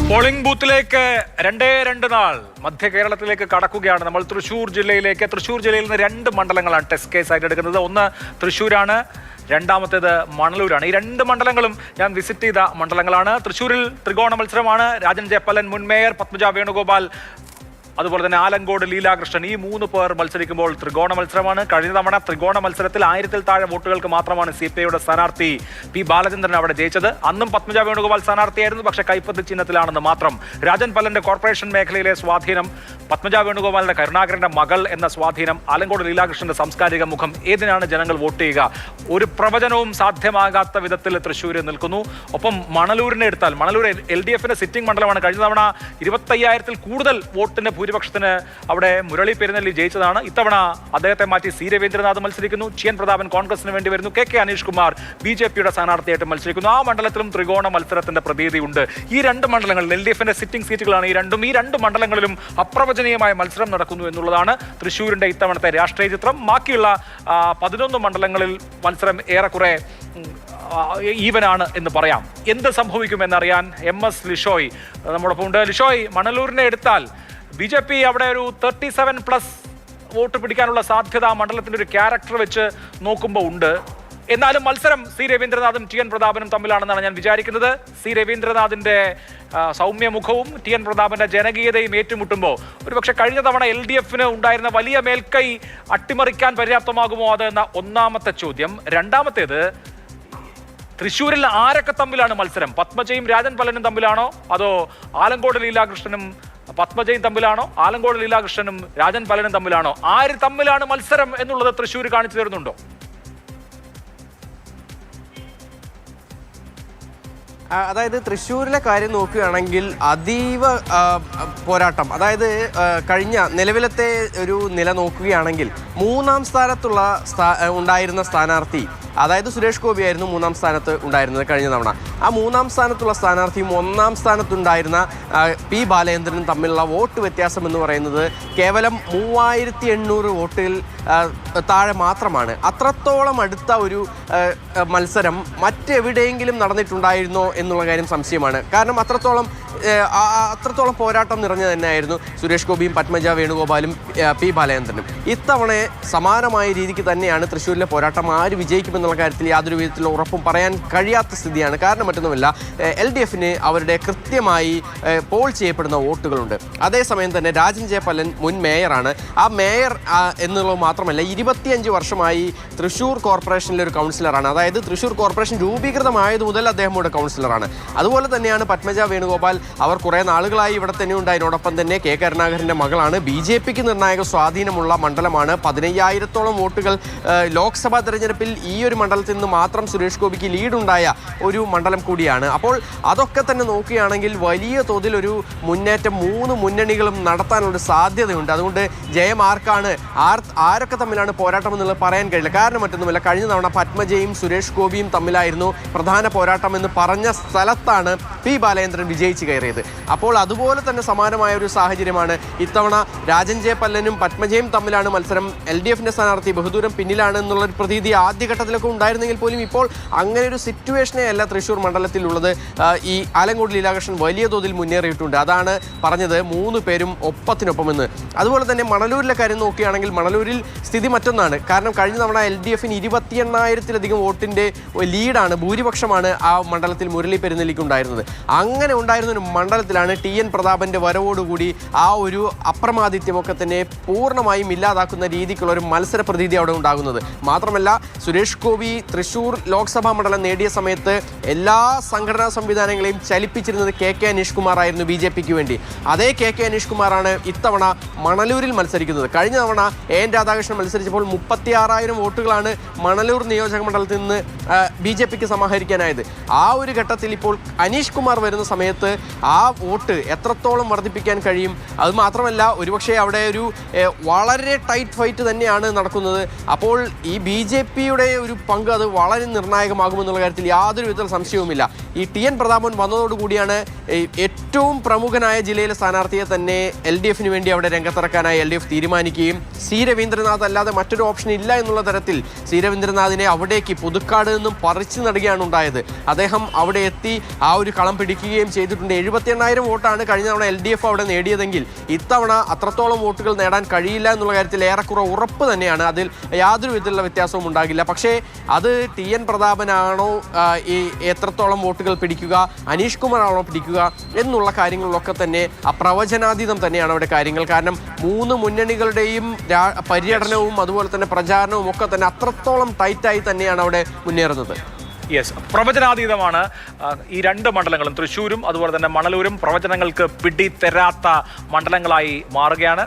Polling ബൂത്തിലേക്ക് 2 നാൾ മധ്യ കേരളത്തിലേക്ക് കടക്കുകയാണ് നമ്മൾ. തൃശ്ശൂർ ജില്ലയിൽ നിന്ന് 2 മണ്ഡലങ്ങളാണ് ടെസ്റ്റ് കേസ് ആയിട്ട് എടുക്കുന്നത്. ഒന്ന് തൃശ്ശൂരാണ്, രണ്ടാമത്തേത് മണലൂരാണ്. ഈ 2 മണ്ഡലങ്ങളും ഞാൻ വിസിറ്റ് ചെയ്ത മണ്ഡലങ്ങളാണ്. തൃശ്ശൂരിൽ ത്രികോണ മത്സരമാണ്. രാജൻ ജയപ്പലൻ, മുൻ മേയർ പത്മജ വേണുഗോപാൽ, അതുപോലെ തന്നെ ആലങ്കോട് ലീലാകൃഷ്ണൻ, ഈ 3 പേർ മത്സരിക്കുമ്പോൾ ത്രികോണ മത്സരമാണ്. കഴിഞ്ഞ തവണ ത്രികോണ മത്സരത്തിൽ 1000-ൽ താഴെ വോട്ടുകൾക്ക് മാത്രമാണ് CPIയുടെ സ്ഥാനാർത്ഥി പി ബാലചന്ദ്രൻ അവിടെ ജയിച്ചത്. അന്നും പത്മജ വേണുഗോപാൽ സ്ഥാനാർത്ഥിയായിരുന്നു, പക്ഷേ കൈപ്പത്തി ചിഹ്നത്തിലാണെന്ന് മാത്രം. രാജൻ പല്ലന്റെ കോർപ്പറേഷൻ മേഖലയിലെ സ്വാധീനം, പത്മജ വേണുഗോപാലിന്റെ കരുണാകരന്റെ മകൾ എന്ന സ്വാധീനം, ആലങ്കോട് ലീലാകൃഷ്ണന്റെ സാംസ്കാരിക മുഖം, ഏതിനാണ് ജനങ്ങൾ വോട്ട് ചെയ്യുക? ഒരു പ്രവചനവും സാധ്യമാകാത്ത വിധത്തിൽ തൃശ്ശൂർ നിൽക്കുന്നു. ഒപ്പം മണലൂരിനെ എടുത്താൽ, മണലൂർ LDFന്റെ സിറ്റിംഗ് മണ്ഡലമാണ്. കഴിഞ്ഞ തവണ 25,000-ൽ കൂടുതൽ വോട്ടിന് ഭൂരിപക്ഷത്തിന് അവിടെ മുരളി പെരുന്നെല്ലി ജയിച്ചതാണ്. ഇത്തവണ അദ്ദേഹത്തെ മാറ്റി C രവീന്ദ്രനാഥ് മത്സരിക്കുന്നു. TN പ്രതാപൻ കോൺഗ്രസിന് വേണ്ടി വരുന്നു. KK അനീഷ് കുമാർ BJPയുടെ സ്ഥാനാർത്ഥിയായിട്ട് മത്സരിക്കുന്നു. ആ മണ്ഡലത്തിലും ത്രികോണ മത്സരത്തിന്റെ പ്രതീതിയുണ്ട്. ഈ 2 മണ്ഡലങ്ങളിൽ LDFന്റെ സിറ്റിംഗ് സീറ്റുകളാണ് ഈ 2. ഈ 2 മണ്ഡലങ്ങളിലും അപ്രവചനീയമായ മത്സരം നടക്കുന്നു എന്നുള്ളതാണ് തൃശ്ശൂരിന്റെ ഇത്തവണത്തെ രാഷ്ട്രീയ ചിത്രം. ബാക്കിയുള്ള 11 മണ്ഡലങ്ങളിൽ മത്സരം ഏറെക്കുറെ ഈവനാണ് എന്ന് പറയാം. എന്ത് സംഭവിക്കുമെന്നറിയാൻ MS ലിഷോയ് നമ്മോടൊപ്പം ഉണ്ട്. ലിഷോയ്, മണലൂരിനെ എടുത്താൽ BJP അവിടെ ഒരു 37+ വോട്ട് പിടിക്കാനുള്ള സാധ്യത മണ്ഡലത്തിന്റെ ഒരു ക്യാരക്ടർ വെച്ച് നോക്കുമ്പോൾ ഉണ്ട്. എന്നാലും മത്സരം C രവീന്ദ്രനാഥും TN പ്രതാപനും തമ്മിലാണെന്നാണ് ഞാൻ വിചാരിക്കുന്നത്. C രവീന്ദ്രനാഥിന്റെ സൗമ്യമുഖവും TN പ്രതാപന്റെ ജനകീയതയും ഏറ്റുമുട്ടുമ്പോൾ ഒരുപക്ഷെ കഴിഞ്ഞ തവണ LDFന് ഉണ്ടായിരുന്ന വലിയ മേൽക്കൈ അട്ടിമറിക്കാൻ പര്യാപ്തമാകുമോ അത് എന്ന ഒന്നാമത്തെ ചോദ്യം. രണ്ടാമത്തേത്, തൃശ്ശൂരിൽ ആരൊക്കെ തമ്മിലാണ് മത്സരം? പത്മജയും രാജൻ പല്ലനും തമ്മിലാണോ, അതോ ആലങ്കോട് ലീലാകൃഷ്ണനും പത്മജയും തമ്മിലാണോ, ആലങ്കോട് ലീലാകൃഷ്ണനും രാജൻ പല്ലനും തമ്മിലാണോ? ആര് തമ്മിലാണ് മത്സരം എന്നുള്ളത് തൃശ്ശൂർ കാണിച്ചു തരുന്നുണ്ടോ? അതായത് തൃശ്ശൂരിലെ കാര്യം നോക്കുകയാണെങ്കിൽ അതീവ പോരാട്ടം. അതായത് കഴിഞ്ഞ നിലവിലത്തെ ഒരു നില നോക്കുകയാണെങ്കിൽ 3-ാം സ്ഥാനത്തുള്ള ഉണ്ടായിരുന്ന സ്ഥാനാർത്ഥി, അതായത് സുരേഷ് ഗോപി ആയിരുന്നു 3-ാം സ്ഥാനത്ത് ഉണ്ടായിരുന്നത് കഴിഞ്ഞ തവണ. ആ 3-ാം സ്ഥാനത്തുള്ള സ്ഥാനാർത്ഥിയും 1-ാം സ്ഥാനത്തുണ്ടായിരുന്ന പി ബാലചന്ദ്രനും തമ്മിലുള്ള വോട്ട് വ്യത്യാസം എന്ന് പറയുന്നത് കേവലം 3800 വോട്ടിൽ താഴെ മാത്രമാണ്. അത്രത്തോളം അടുത്ത ഒരു മത്സരം മറ്റെവിടെയെങ്കിലും നടന്നിട്ടുണ്ടായിരുന്നോ എന്നുള്ള കാര്യം സംശയമാണ്. കാരണം അത്രത്തോളം പോരാട്ടം നിറഞ്ഞു തന്നെയായിരുന്നു സുരേഷ് ഗോപിയും പത്മജ വേണുഗോപാലും പി ബാലചന്ദ്രനും. ഇത്തവണ സമാനമായ രീതിക്ക് തന്നെയാണ് തൃശ്ശൂരിലെ പോരാട്ടം. ആര് വിജയിക്കുമെന്നുള്ള കാര്യത്തിൽ യാതൊരു വിധത്തിലുള്ള ഉറപ്പും പറയാൻ കഴിയാത്ത സ്ഥിതിയാണ്. കാരണം മറ്റൊന്നുമില്ല, LDFന് അവരുടെ കൃത്യമായി പോൾ ചെയ്യപ്പെടുന്ന വോട്ടുകളുണ്ട്. അതേസമയം തന്നെ രാജൻ ജയപ്പലൻ മുൻ മേയറാണ്. ആ മേയർ എന്നുള്ളത് മാത്രമല്ല, 25 വർഷമായി തൃശ്ശൂർ കോർപ്പറേഷനിലെ ഒരു കൗൺസിലറാണ്. അതായത് തൃശ്ശൂർ കോർപ്പറേഷൻ രൂപീകൃതമായത് മുതൽ അദ്ദേഹം ഇവിടെ കൗൺസിലറാണ്. അതുപോലെ തന്നെയാണ് പത്മജ വേണുഗോപാൽ. അവർ കുറേ നാളുകളായി ഇവിടെ തന്നെ ഉണ്ട്. അതിനോടൊപ്പം തന്നെ K കരുണാകരൻ്റെ മകളാണ്. BJPക്ക് നിർണായക സ്വാധീനമുള്ള മണ്ഡലമാണ്. 15,000-ഓളം വോട്ടുകൾ ലോക്സഭാ തെരഞ്ഞെടുപ്പിൽ ഈ ഒരു മണ്ഡലത്തിൽ നിന്ന് മാത്രം സുരേഷ് ഗോപിക്ക് ലീഡുണ്ടായ ഒരു മണ്ഡലം കൂടിയാണ്. അപ്പോൾ അതൊക്കെ തന്നെ നോക്കുകയാണെങ്കിൽ വലിയ തോതിൽ ഒരു മുന്നേറ്റം 3 മുന്നണികളും നടത്താനുള്ള സാധ്യതയുണ്ട്. അതുകൊണ്ട് ജയം ആർക്കാണ്, ആരൊക്കെ തമ്മിലാണ് പോരാട്ടം എന്നുള്ളത് പറയാൻ കഴിയില്ല. കാരണം മറ്റൊന്നുമില്ല, കഴിഞ്ഞ തവണ പത്മജയും സുരേഷ് ഗോപിയും തമ്മിലായിരുന്നു പ്രധാന പോരാട്ടം എന്ന് പറഞ്ഞ സ്ഥലത്താണ് പി ബാലചന്ദ്രൻ വിജയിച്ച് കയറിയത്. അപ്പോൾ അതുപോലെ തന്നെ സമാനമായ ഒരു സാഹചര്യമാണ് ഇത്തവണ. രാജൻ ജയപ്പല്ലനും പത്മജയും തമ്മിലാണ് മത്സരം. LDFന്റെ സ്ഥാനാർത്ഥി ബഹുദൂരം പിന്നിലാണ് എന്നുള്ളൊരു പ്രതീതി ആദ്യഘട്ടത്തിലൊക്കെ ഉണ്ടായിരുന്നെങ്കിൽ പോലും ഇപ്പോൾ അങ്ങനെ ഒരു സിറ്റുവേഷനേ അല്ല തൃശ്ശൂർ മണ്ഡലത്തിലുള്ളത്. ഈ ആലങ്കോട് ലീലാകൃഷ്ണൻ വലിയ തോതിൽ മുന്നേറിയിട്ടുണ്ട്. അതാണ് പറഞ്ഞത് 3 പേരും ഒപ്പത്തിനൊപ്പമെന്ന്. അതുപോലെ തന്നെ മണലൂരിലെ കാര്യം നോക്കുകയാണെങ്കിൽ മണലൂരിൽ സ്ഥിതി മറ്റൊന്നാണ്. കാരണം കഴിഞ്ഞ തവണ LDFന് 28,000-ലധികം വോട്ടിൻ്റെ ലീഡാണ്, ഭൂരിപക്ഷമാണ് ആ മണ്ഡലത്തിൽ മുരളി പെരുന്നെല്ലിക്ക് ഉണ്ടായിരുന്നത്. അങ്ങനെ ഉണ്ടായിരുന്ന ഒരു മണ്ഡലത്തിലാണ് TN പ്രതാപന്റെ വരവോടുകൂടി ആ ഒരു അപ്രമാദിത്യമൊക്കെ തന്നെ പൂർണ്ണമായും ഇല്ലാതാക്കുന്ന രീതിക്കുള്ള ഒരു മത്സര പ്രതീതി അവിടെ ഉണ്ടാകുന്നത്. മാത്രമല്ല, സുരേഷ് ഗോപി തൃശ്ശൂർ ലോക്സഭാ മണ്ഡലം നേടിയ സമയത്ത് എല്ലാ സംഘടനാ സംവിധാനങ്ങളെയും ചലിപ്പിച്ചിരുന്നത് KK അനീഷ് കുമാർ ആയിരുന്നു BJPക്ക് വേണ്ടി. അതേ KK അനീഷ് കുമാറാണ് ഇത്തവണ മണലൂരിൽ മത്സരിക്കുന്നത്. കഴിഞ്ഞ തവണ AN രാധാകൃഷ്ണൻ മത്സരിച്ചപ്പോൾ 36,000 വോട്ടുകളാണ് മണലൂർ നിയോജക മണ്ഡലത്തിൽ നിന്ന് BJPക്ക് സമാഹരിക്കാനായത്. ആ ഒരു ഘട്ടത്തിൽ ഇപ്പോൾ അനീഷ് കുമാർ വരുന്ന സമയത്ത് ആ വോട്ട് എത്രത്തോളം വർദ്ധിപ്പിക്കാൻ കഴിയും? അത് മാത്രമല്ല, ഒരുപക്ഷെ അവിടെ ഒരു വളരെ ടൈറ്റ് ഫൈറ്റ് തന്നെയാണ് നടക്കുന്നത്. അപ്പോൾ ഈ BJPയുടെ ഒരു പങ്ക് അത് വളരെ നിർണായകമാകുമെന്നുള്ള കാര്യത്തിൽ യാതൊരു വിധത്തിലുള്ള സംശയവുമില്ല. ഈ ടി.എൻ. പ്രതാപൻ വന്നതോടുകൂടിയാണ് ഏറ്റവും പ്രമുഖനായ ജില്ലയിലെ സ്ഥാനാർത്ഥിയെ തന്നെ LDF-ന് വേണ്ടി അവിടെ രംഗത്തിറക്കാനായി LDF തീരുമാനിക്കുകയും സി രവീന്ദ്രനാഥ് അല്ലാതെ മറ്റൊരു ഓപ്ഷൻ ഇല്ല എന്നുള്ള തരത്തിൽ സി രവീന്ദ്രനാഥിനെ അവിടേക്ക് പുതുക്കാട് നിന്നും പറിച്ചു നടുകയാണ് ഉണ്ടായത്. അദ്ദേഹം അവിടെ എത്തി ആ ഒരു കളം പിടിക്കുകയും ചെയ്തിട്ടുണ്ട്. 78,000 വോട്ടാണ് കഴിഞ്ഞ തവണ LDF അവിടെ നേടിയതെങ്കിൽ ഇത്തവണ അത്രത്തോളം വോട്ടുകൾ നേടാൻ കഴിയില്ല എന്നുള്ള കാര്യത്തിൽ ഏറെക്കുറെ ഉറപ്പ് തന്നെയാണ്. അതിൽ യാതൊരു വിധത്തിലുള്ള വ്യത്യാസവും ഉണ്ടാകില്ല. പക്ഷേ അത് ടി.എൻ. പ്രതാപനാണോ ഈ എത്രത്തോളം വോട്ടുകൾ പിടിക്കുക, അനീഷ് കുമാറാണോ പിടിക്കുക എന്നുള്ള കാര്യങ്ങളിലൊക്കെ തന്നെ അപ്രവചനാതീതം തന്നെയാണ് അവിടെ കാര്യങ്ങൾ. കാരണം മൂന്ന് മുന്നണികളുടെയും പര്യടനവും അതുപോലെ തന്നെ പ്രചാരണവും ഒക്കെ തന്നെ അത്രത്തോളം ടൈറ്റായി തന്നെയാണ് അവിടെ മുന്നേറുന്നത്. യെസ്, പ്രവചനാതീതമാണ് ഈ രണ്ട് മണ്ഡലങ്ങളും. തൃശ്ശൂരും അതുപോലെ തന്നെ മണലൂരും പ്രവചനങ്ങൾക്ക് പിടിതരാത്ത മണ്ഡലങ്ങളായി മാറുകയാണ്.